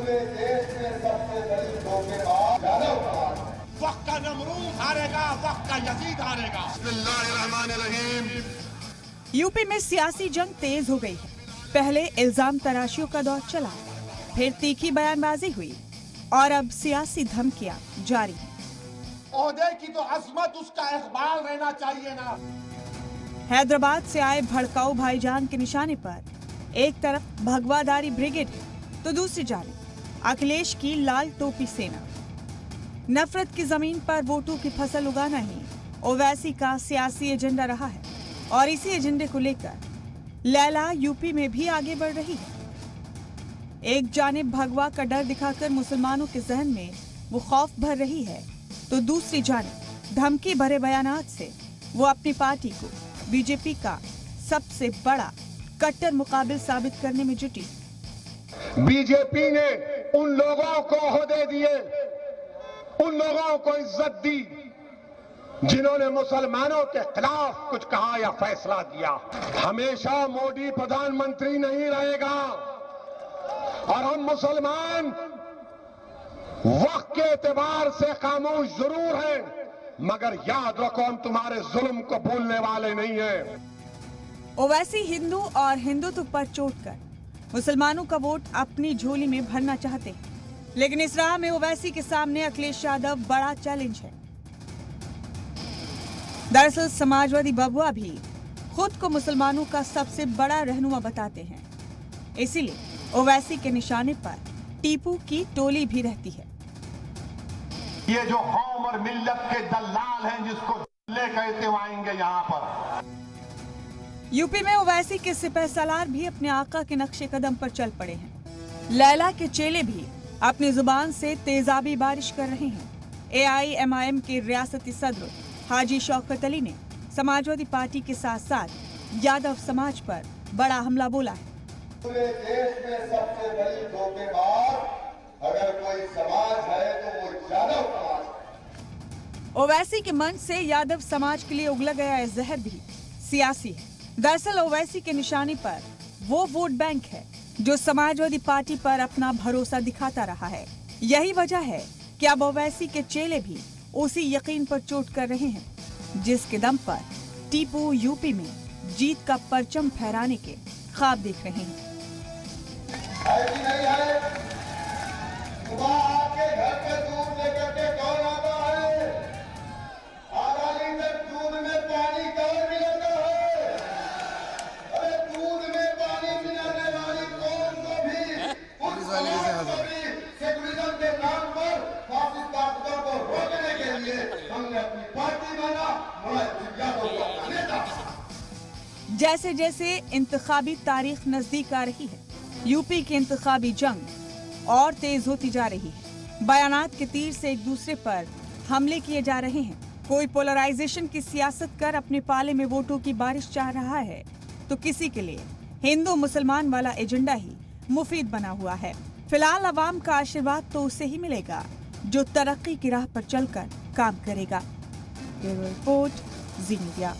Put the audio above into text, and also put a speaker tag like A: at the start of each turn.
A: पूरे देश में सबसे बड़ी धोखेबाज यादव समाज।
B: वक्त का नमरूद हारेगा, वक्त का यजीद हारेगा। बिस्मिल्लाहिर्रहमानिर्रहीम।
C: यूपी में सियासी जंग तेज हो गई है। पहले इल्जाम तराशियों का दौर चला, फिर तीखी बयानबाजी हुई और अब सियासी धमकियां जारी हैं।
B: ओहदे की तो अजमत उसका इकबाल रहना चाहिए ना।
C: हैदराबाद से आए भड़काऊ भाईजान के निशाने पर एक तरफ भगवादारी ब्रिगेड तो दूसरी जानिब अखिलेश की लाल टोपी सेना। नफरत की जमीन पर वोटों की फसल उगाना ही ओवैसी का सियासी एजेंडा रहा है और इसी एजेंडे को लेकर लैला यूपी में भी आगे बढ़ रही है। एक जानिब भगवा का डर दिखाकर मुसलमानों के जहन में वो खौफ भर रही है, तो दूसरी जानिब धमकी भरे बयानात से वो अपनी पार्टी को बीजेपी का सबसे बड़ा कट्टर मुकाबिल साबित करने में जुटी।
D: बीजेपी ने उन लोगों को ओहदे दिए, उन लोगों को इज्जत दी जिन्होंने मुसलमानों के खिलाफ कुछ कहा या फैसला दिया। हमेशा मोदी प्रधानमंत्री नहीं रहेगा और हम मुसलमान वक्त के एतबार से खामोश जरूर हैं, मगर याद रखो हम तुम्हारे जुल्म को भूलने वाले नहीं हैं।
C: ओवैसी हिंदू और हिंदुत्व पर चोट कर मुसलमानों का वोट अपनी झोली में भरना चाहते हैं, लेकिन इस राह में ओवैसी के सामने अखिलेश यादव बड़ा चैलेंज है। दरअसल समाजवादी बबुआ भी खुद को मुसलमानों का सबसे बड़ा रहनुमा बताते हैं, इसीलिए ओवैसी के निशाने पर टीपू की टोली भी रहती है।
B: ये जो कौम और मिल्लत के दलाल हैं जिसको ले कहते हुए आएंगे यहाँ पर।
C: यूपी में ओवैसी के सिपह सलार भी अपने आका के नक्शे कदम पर चल पड़े हैं। लैला के चेले भी अपनी जुबान से तेजाबी बारिश कर रहे हैं। AIMIM के रियासती सदर हाजी शौकत अली ने समाजवादी पार्टी के साथ साथ यादव समाज पर बड़ा हमला बोला है।
A: पूरे देश में सबसे बड़ी धोखेबाज अगर कोई समाज है तो वो यादव समाज है।
C: ओवैसी के मंच से यादव समाज के लिए उगला गया यह जहर भी सियासी है। दरअसल ओवैसी के निशाने पर वो वोट बैंक है जो समाजवादी पार्टी पर अपना भरोसा दिखाता रहा है। यही वजह है कि अब ओवैसी के चेले भी उसी यकीन पर चोट कर रहे हैं जिसके दम पर टीपू यूपी में जीत का परचम फहराने के ख्वाब देख रहे हैं।
A: है कि नहीं है? सुबह आपके घर पे दूध लेकर के कौन आता है? आधा लीटर दूध में पानी कौन मिलाता है? अरे दूध में पानी मिलाने वाली कौन को भी उस समाज को भी सेकुलरिज्म के नाम पर फासिस्ट ताकतों को रोकने के लिए हमने अपनी पार्टी बना यादव का नेता।
C: जैसे जैसे इंतखाबी तारीख नजदीक आ रही है, यूपी की इंतखाबी जंग और तेज होती जा रही है। बयानात के तीर से एक दूसरे पर हमले किए जा रहे हैं। कोई पोलराइजेशन की सियासत कर अपने पाले में वोटों की बारिश चाह रहा है, तो किसी के लिए हिंदू मुसलमान वाला एजेंडा ही मुफीद बना हुआ है। फिलहाल अवाम का आशीर्वाद तो उसे ही मिलेगा जो तरक्की की राह पर चलकर काम करेगा। ब्यूरो रिपोर्ट, जी मीडिया।